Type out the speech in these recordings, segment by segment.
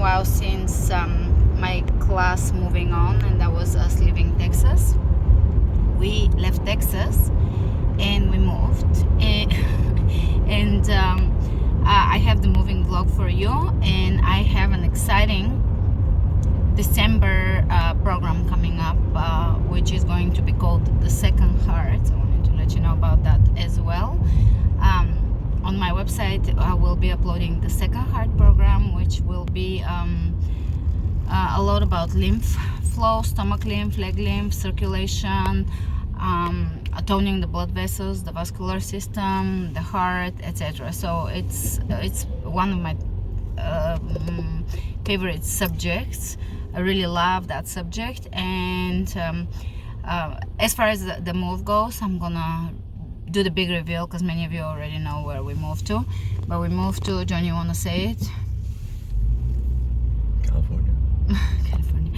while since my class moving on, and that was us leaving Texas. We left Texas and we moved, and I have the moving vlog for you, and I have an exciting December program coming up, which is going to be called The Second Heart. I wanted to let you know about that as well. On my website I will be uploading the Second Heart program, which will be a lot about lymph flow, stomach lymph, leg lymph, circulation, toning the blood vessels, the vascular system, the heart, etc. So it's one of my favorite subjects. I really love that subject. And as far as the move goes, I'm gonna do the big reveal because many of you already know where we moved to. But we moved to, John, you want to say it? California. California.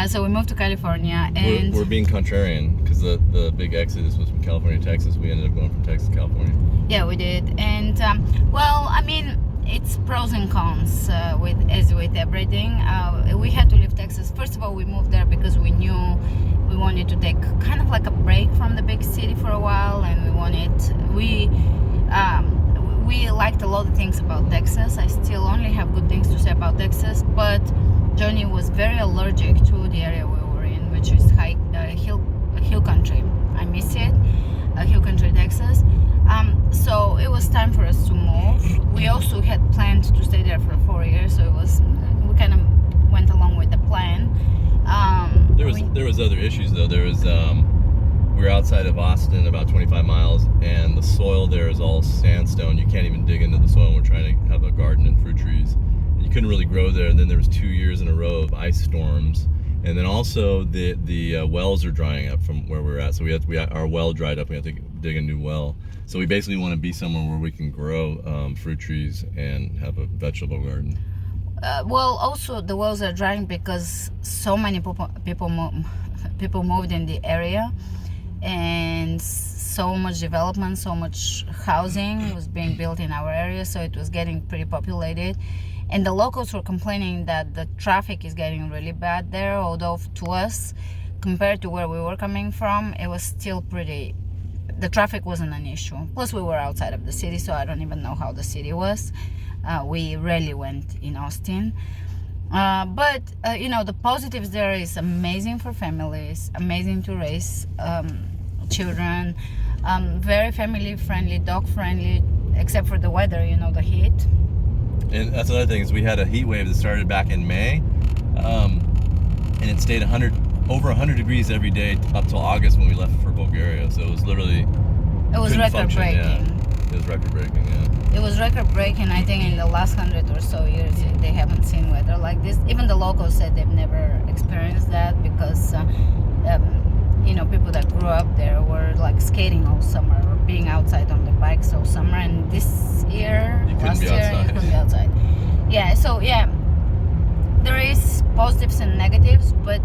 So we moved to California, and we're being contrarian because the big exodus was from California to Texas. We ended up going from Texas to California. Yeah, we did. And well, I mean, it's pros and cons as with everything. We had to leave Texas. First of all, we moved there because we knew we wanted to take kind of like a break from the big city for a while, and we liked a lot of things about Texas. I still only have good things to say about Texas, but Johnny was very allergic to the area we were in, which is hill country. I miss it, hill country, Texas. So it was time for us to move. We also had planned to stay there for 4 years, so we kind of went along with the plan. There was other issues though. There was we were outside of Austin, about 25 miles, and the soil there is all sandstone. You can't even dig into the soil. We're trying to have a garden and fruit trees. You couldn't really grow there. And then there was 2 years in a row of ice storms. And then also the wells are drying up from where we're at. So our well dried up. We have to dig a new well. So we basically want to be somewhere where we can grow fruit trees and have a vegetable garden. Well, also the wells are drying because so many people moved in the area, and so much development, so much housing was being built in our area, so it was getting pretty populated. And the locals were complaining that the traffic is getting really bad there, although to us, compared to where we were coming from, it was still pretty, the traffic wasn't an issue. Plus we were outside of the city, so I don't even know how the city was. We rarely went in Austin. But the positives there is amazing for families, amazing to raise children, very family friendly, dog friendly, except for the weather, the heat. And that's another thing, is we had a heat wave that started back in May, and it stayed over 100 degrees every day up till August when we left for Bulgaria. So it was literally, it was record breaking. Yeah. It was record breaking, yeah. It was record breaking. I think in the last 100 or so years they haven't seen weather like this. Even the locals said they've never experienced that because people that grew up there were like skating all summer or being outside on the bikes all summer, and last year you couldn't be outside. Yeah, so yeah, there is positives and negatives, but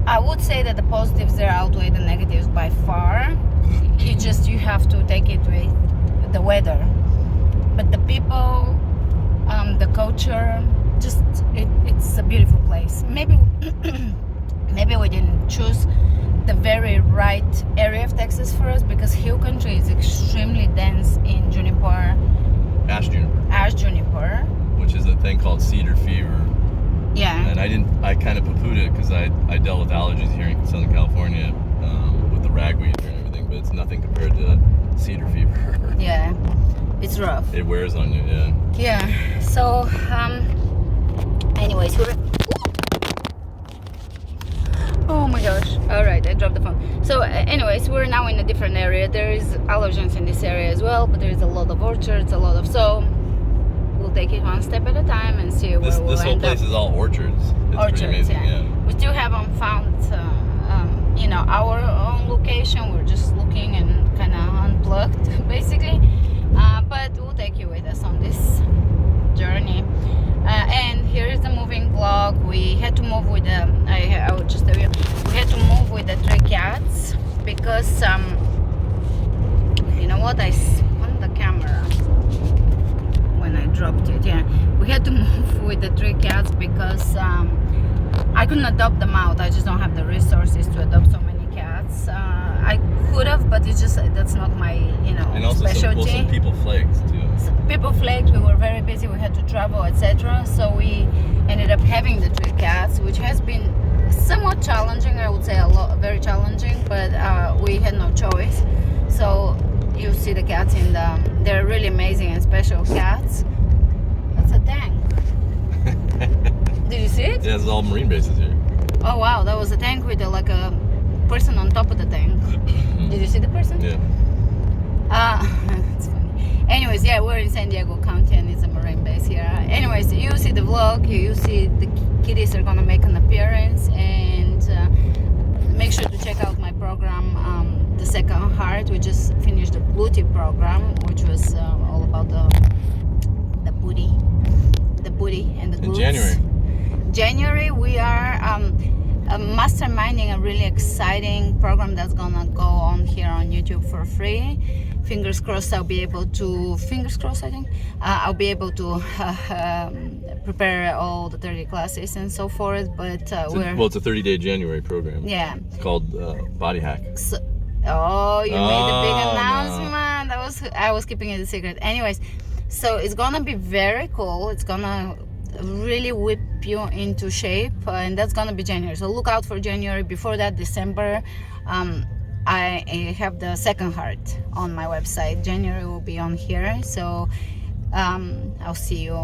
I would say that the positives there outweigh the negatives by far. You have to take it with the weather, but the people, the culture, just it's a beautiful place. Maybe we didn't choose the very right area of Texas for us because hill country is extremely dense in juniper, ash juniper, which is a thing called cedar fever. Yeah. And I kind of poo-pooed it because I dealt with allergies here in Southern California with the ragweed and everything, but it's nothing compared to cedar fever. Yeah, it's rough. It wears on you, yeah. Yeah. So, anyways, oh my gosh. Alright, I dropped the phone. So anyways, we're now in a different area. There is allergens in this area as well, but there is a lot of orchards, so we'll take it one step at a time and see where we'll end up. This whole place is all orchards. It's pretty amazing, yeah. We still haven't found our own location. We're just looking and kind of unplugged basically, but we'll take you with us on this journey. And here is the moving vlog. We had to move with I will just tell you, we had to move with the 3 cats because you know what, I spun the camera when and I dropped it. Yeah, we had to move with the 3 cats because I couldn't adopt them out. I just don't have the resources to adopt so many cats. I could have, but it's just that's not my and also specialty. Some people flaked too. People flaked. We were very busy. We had to travel, etc. So we ended up having the 3 cats, which has been somewhat challenging. I would say very challenging, but we had no choice. So you see the cats in they're really amazing and special cats. That's a tank. Did you see it? Yeah, it's all marine bases here. Oh wow, that was a tank with like a person on top of the tank. Did you see the person? Yeah. It's funny. Anyways, yeah, we're in San Diego County and it's a marine base here. Anyways, you see the vlog, you see the kitties are gonna make an appearance, and make sure to check out my program, The Second Heart. We just finished the Booty program, which was all about the booty and the glutes. In January we are masterminding a really exciting program that's gonna go on here on YouTube for free. Fingers crossed I'll be able to, I think, I'll be able to prepare all the 30 classes and so forth, but it's a 30-day January program. Yeah. It's called Body Hack. So, you made a big announcement. No. I was keeping it a secret. Anyways, so it's gonna be very cool. It's gonna really whip you into shape, and that's gonna be January. So look out for January. Before that, December, I have the Second Heart on my website. January will be on here. So I'll see you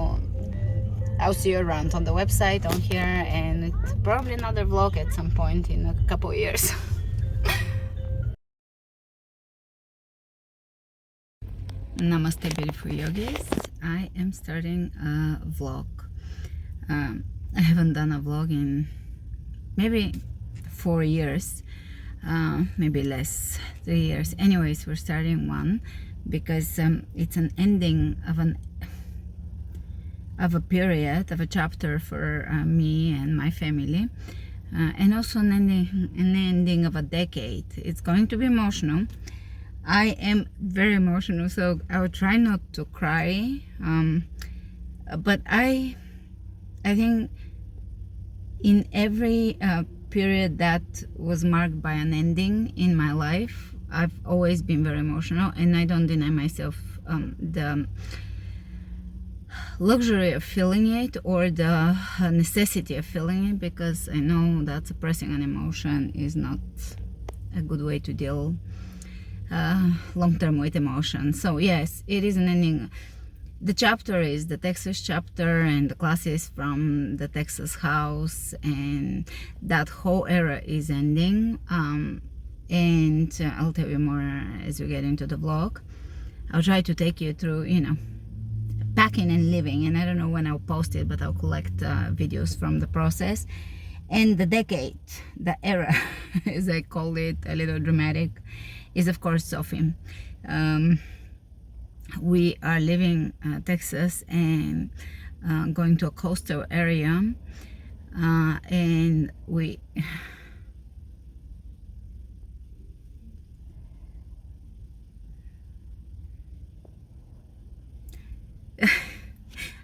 around on the website, on here, and probably another vlog at some point in a couple of years. Namaste, beautiful yogis. I am starting a vlog. I haven't done a vlog in maybe 4 years, maybe less, 3 years. Anyways, we're starting one because it's an ending of a period, of a chapter for me and my family, and also an ending of a decade. It's going to be emotional. I am very emotional, so I will try not to cry, but I think in every period that was marked by an ending in my life, I've always been very emotional, and I don't deny myself the luxury of feeling it or the necessity of feeling it, because I know that suppressing an emotion is not a good way to deal long-term with emotion. So yes, it is an ending. The chapter is the Texas chapter and the classes from the Texas house, and that whole era is ending, and I'll tell you more as we get into the vlog. I'll try to take you through, packing and living, and I don't know when I'll post it, but I'll collect videos from the process. And the decade, the era, as I call it, a little dramatic, is of course Sophie. We are leaving Texas and going to a coastal area, and we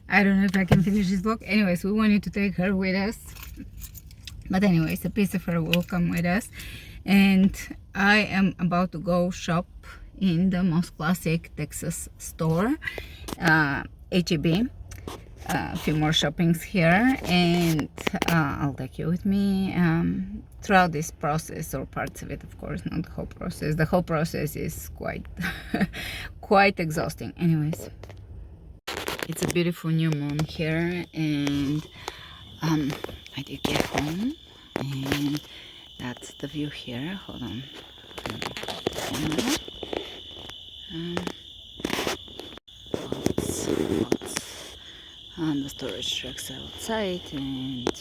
I don't know if I can finish this vlog. Anyways, we wanted to take her with us, but anyways, a piece of her will come with us, and I am about to go shop in the most classic Texas store, H-E-B. A few more shoppings here, and I'll take you with me throughout this process, or parts of it, of course, not the whole process. The whole process is quite quite exhausting. Anyways, it's a beautiful new moon here, and I did get home, and that's the view here. Hold on. And the storage trucks outside, and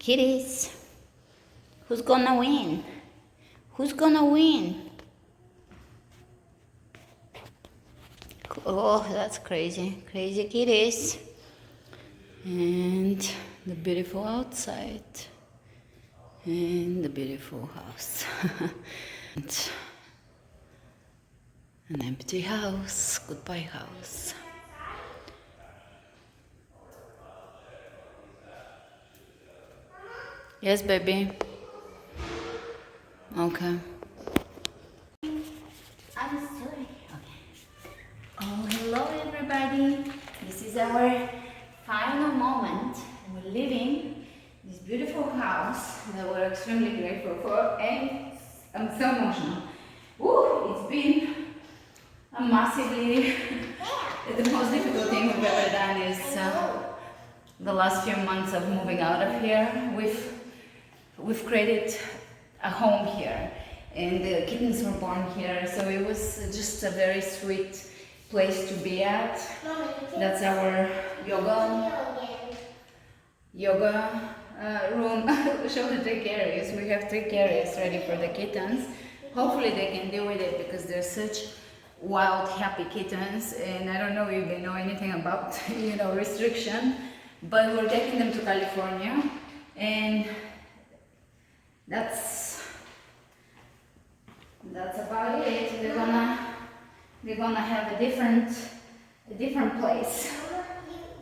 Kitties, who's gonna win? Who's gonna win? Oh, that's crazy. Crazy kitties. And the beautiful outside. And the beautiful house. And an empty house. Goodbye house. Yes, baby. Okay. I'm sorry. Okay. Oh, hello everybody. This is our final moment. We're leaving this beautiful house that we're extremely grateful for, and I'm so emotional. Woo, it's been a massively the most difficult thing we've ever done is the last few months of moving out of here. We've created a home here, and the kittens were born here, so it was just a very sweet place to be at. That's our yoga room. Show the 3 carriers. We have 3 carriers ready for the kittens. Hopefully they can deal with it because they're such wild, happy kittens, and I don't know if they know anything about restriction, but we're taking them to California, and that's about it. They're gonna have a different place.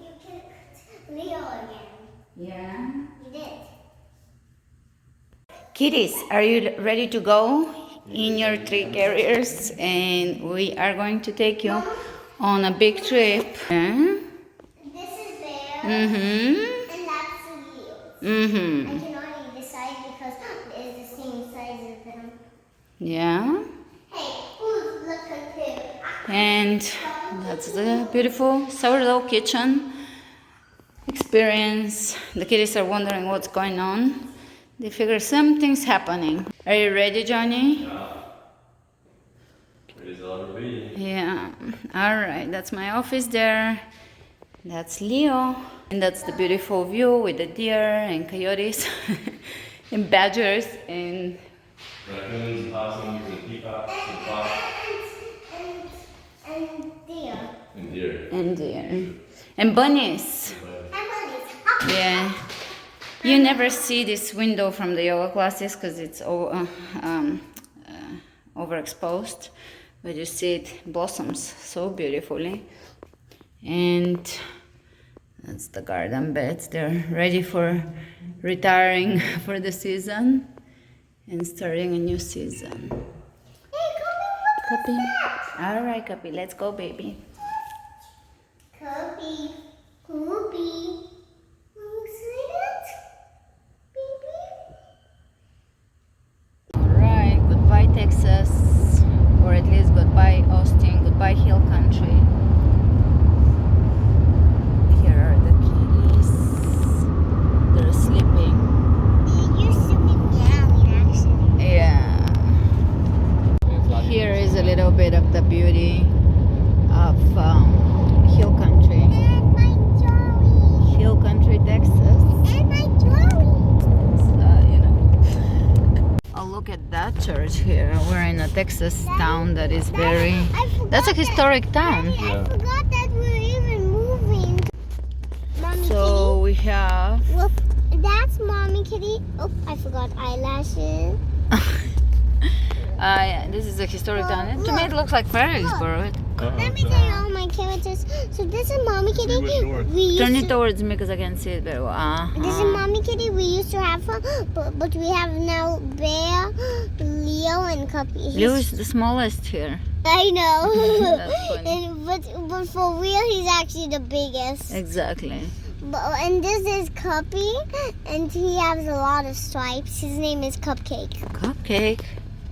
You kicked Leo again. Yeah. You did. Kitties, are you ready to go in your 3 carriers? And we are going to take you on a big trip. Yeah. This is there. Mm-hmm. And that's Leo's. Mm-hmm. I can only decide because it's the same size as them. Yeah. Hey, who's looking too? And that's the beautiful sourdough kitchen experience. The kitties are wondering what's going on. They figure something's happening. Are you ready, Johnny? Yeah. Ready as I'll ever be. Yeah. All right. That's my office there. That's Leo. And that's the beautiful view with the deer and coyotes and badgers and Raccoons and possums and peacocks and fox And deer. and deer. and deer and bunnies. And bunnies. Yeah. You never see this window from the yoga classes because it's overexposed, but you see it blossoms so beautifully. And that's the garden beds. They're ready for retiring for the season and starting a new season. Hey, Copy. All right, Copy. Let's go, baby. Copy. Copy. You see it? Baby? All right. Goodbye, Texas, or at least goodbye, Austin. Goodbye, Hill Country. Here are the kitties. They're sleeping. They used to be meowing, actually. Yeah. Here is a little bit of the beauty of Hill Country. And my drawing. Hill Country, Texas. And my drawing. Oh, look at that church here. We're in a Texas town that is very... I forgot That's a historic town. Daddy, I forgot that we're even moving. Mommy So we have... Kitty. Look, that's Mommy Kitty. Oh, I forgot eyelashes. Yeah, this is a historic town. To me, it looks like Perrysburg. Let me tell you all my characters. So this is Mommy Kitty. We Turn used it towards me because I can see it very well. This is Mommy Kitty. We used to have her, but we have now Bear, Leo, and Cuppy. Leo is the smallest here. I know. That's funny. But for real, he's actually the biggest. Exactly. And this is Cuppy, and he has a lot of stripes. His name is Cupcake. Cupcake?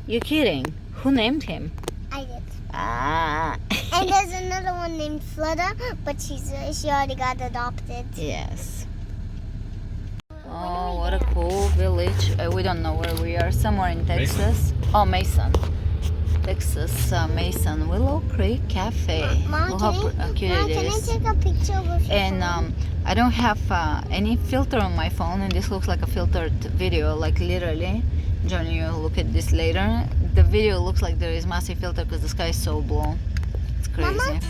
You're kidding. Who named him? I did. Ah. And there's another one named Flutter, but she already got adopted. Yes. Oh, what a cool village. We don't know where we are. Somewhere in Texas. Oh, Mason. Texas Mason Willow Creek Cafe. Mom, Look how cute it can I is. take a picture with your And phone? I don't have any filter on my phone, and this looks like a filtered video, like literally. Johnny, you'll look at this later. The video looks like there is massive filter because the sky is so blue. It's crazy. Mama?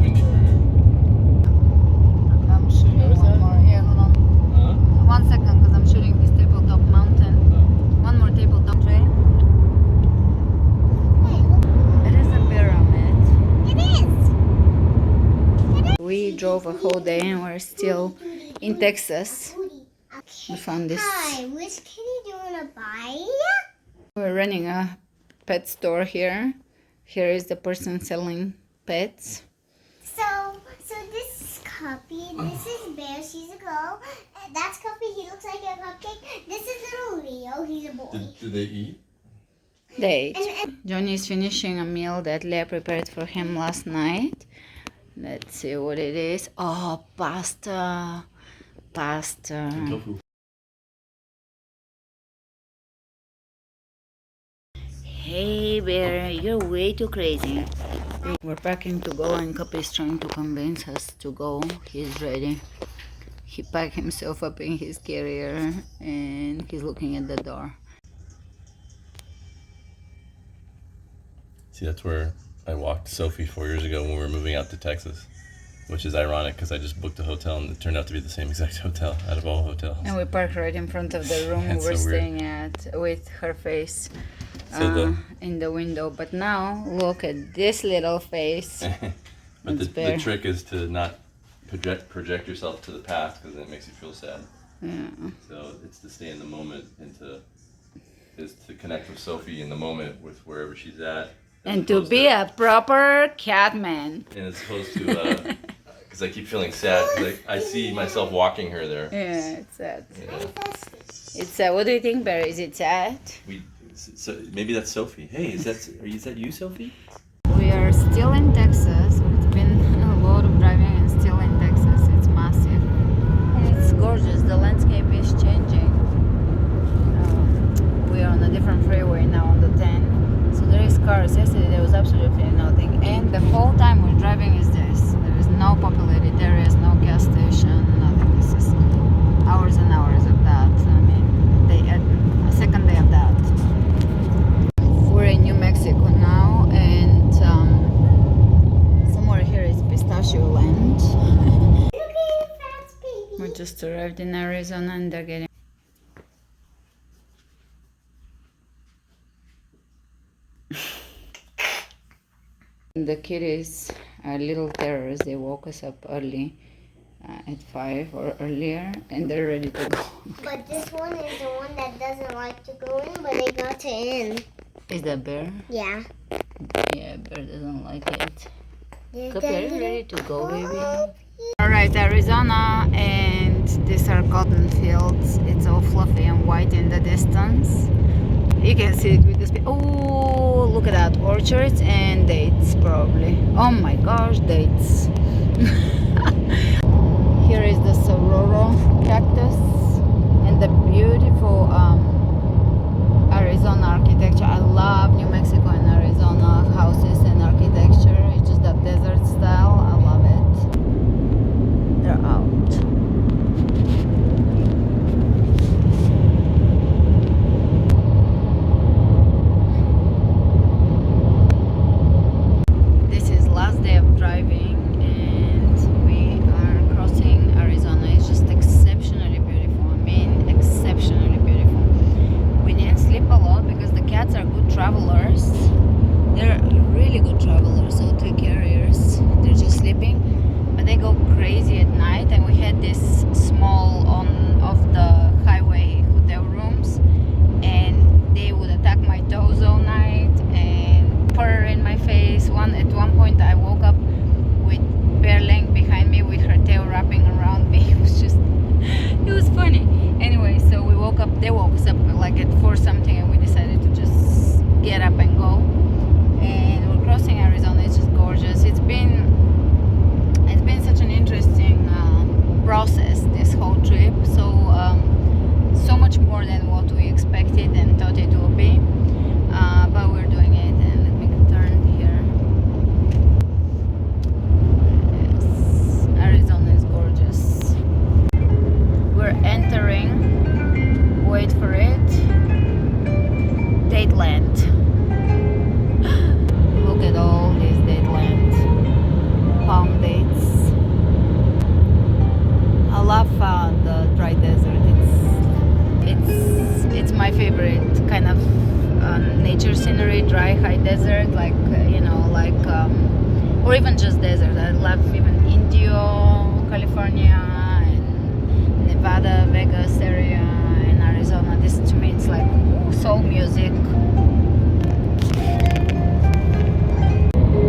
Windy for here. I'm shooting Where was one that? more. Yeah, hold on. Huh? 1 second, because I'm shooting this tabletop mountain. One more tabletop tray. Hey, look. It is a pyramid. It is. We drove a whole day and we're still in Texas. We found this. Hi, which kitty do you want to buy? We're running a pet store here. Here is the person selling pets. So this is Cuppy. This is Bear. She's a girl. And that's Cuppy. He looks like a cupcake. This is little Leo. He's a boy. Do they eat? Date. And Johnny is finishing a meal that Leah prepared for him last night. Let's see what it is. Oh, pasta. Pasta. Tofu. Hey Bear, you're way too crazy. We're packing to go and Cup is trying to convince us to go. He's ready. He packed himself up in his carrier and he's looking at the door. See, that's where I walked Sophie 4 years ago when we were moving out to Texas, which is ironic because I just booked a hotel and it turned out to be the same exact hotel out of all hotels. And we parked right in front of the room That's we're so weird. staying at with her face So in the window. But now look at this little face. but It's the Bear. trick is to not project yourself to the past because then it makes you feel sad. Yeah. So it's to stay in the moment and to connect with Sophie in the moment with wherever she's at. And to be a proper cat man. And as opposed to, because I keep feeling sad, because I see myself walking her there. Yeah, it's sad. Yeah. It's what do you think, Barry? Is it sad? So maybe that's Sophie. Hey, is that you, Sophie? We are still in Texas. It's been a lot of driving and still in Texas. It's massive. And it's gorgeous. The landscape is changing. We are on a different freeway now on the 10. So there is cars. Yesterday there was absolutely nothing. And the whole time we're driving is this. There is no populated areas, no gas station, nothing. This is hours and hours of that. I mean, a second day of that. We're in New Mexico now, and somewhere here is Pistachio Land. We just arrived in Arizona and they're getting. The kitties are little terrors. They woke us up early at 5 or earlier, and they're ready to go. But this one is the one that doesn't like to go in, but they got in. Is that Bear? Yeah. Yeah, Bear doesn't like it. There's Cup, that are you little ready to go, baby? puppy. Alright, Arizona, and these are cotton fields. It's all fluffy and white in the distance. You can see it with the speed. Oh, look at that. Orchards and dates, probably. Oh my gosh, dates. Here is the Sororo cactus and the beautiful Arizona architecture. I love New Mexico and Arizona houses and architecture. It's just that desert style. I love it. They're out. This is last day of driving and we are crossing Arizona. It's just exceptionally beautiful. I mean, exceptionally beautiful. We didn't sleep a lot because the cats are good travelers. They're really good travelers, all three carriers. They're just sleeping, but they go crazy at night. And we had this small on off the highway hotel rooms, and they would attack my toes all night and purr in my face. At one point, I woke up with Bear laying behind me with her tail wrapping nature scenery, dry, high desert, like or even just desert. I love even Indio, California, and Nevada, Vegas area, and Arizona. This to me, it's like soul music.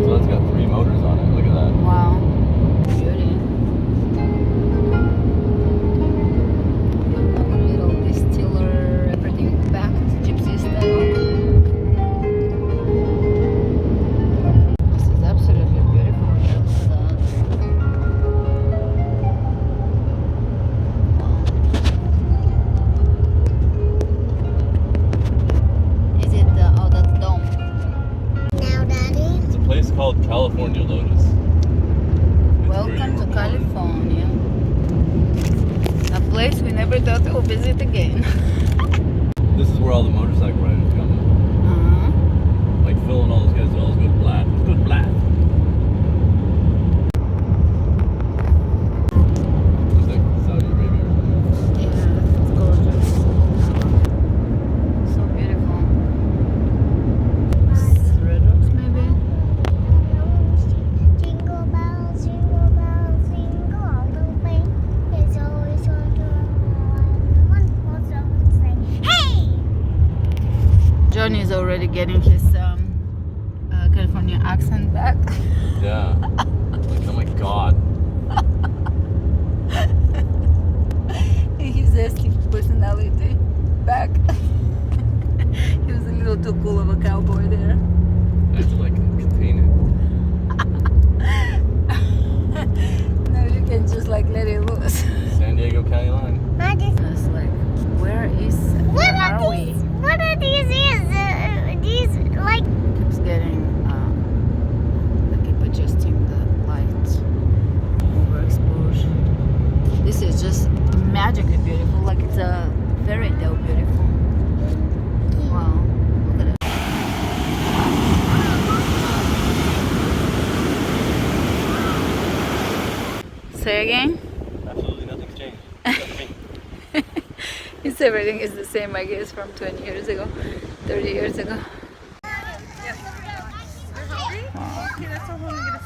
So it's got 3 motors on it. Look at that. Wow, beauty. Little distiller, everything back to gypsy style. This is absolutely beautiful. Is it oh, that's dome. Now, Daddy. It's a place called California Lotus. It's where you Welcome were to born. California. A place we never thought we'll visit again. This is where all the motorcycle riders come. Like Phil and all those guys, they always go to Blatt. Let's go to Blatt. It's like Saudi Arabia or something. Yeah, it's gorgeous. So beautiful. Red Rocks, maybe? Jingle bells, jingle all the way. There's always one to one more song say, hey! Johnny is already getting his California accent back. Yeah. Like, oh my god. His zesty personality back. He was a little too cool of a cowboy there. I have to like contain it. Now you can just like let it loose. San Diego County line. I just, It's like, where are we? what are these ears? These, like, Keeps getting, I keep adjusting the light, overexposure. This is just magically beautiful, like it's a fairy tale beautiful. Wow, look at it. Say again? Absolutely nothing's changed. Nothing. It's everything is the same, I guess, from 20 years ago, 30 years ago. Okay, that's all I'm gonna say.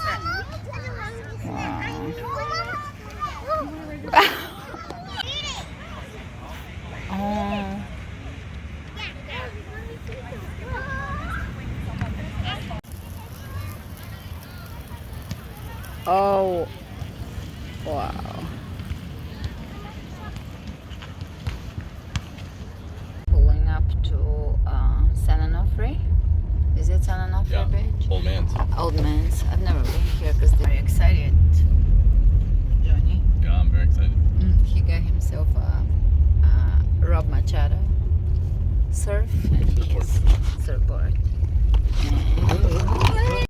Oh, wow. Pulling up to San Onofre. Is it San Onofre Yeah. Beach? Old man's. Old Man's. I've never been here because they're very excited. Johnny. Yeah, I'm very excited. He got himself a Rob Machado surf and his surfboard. And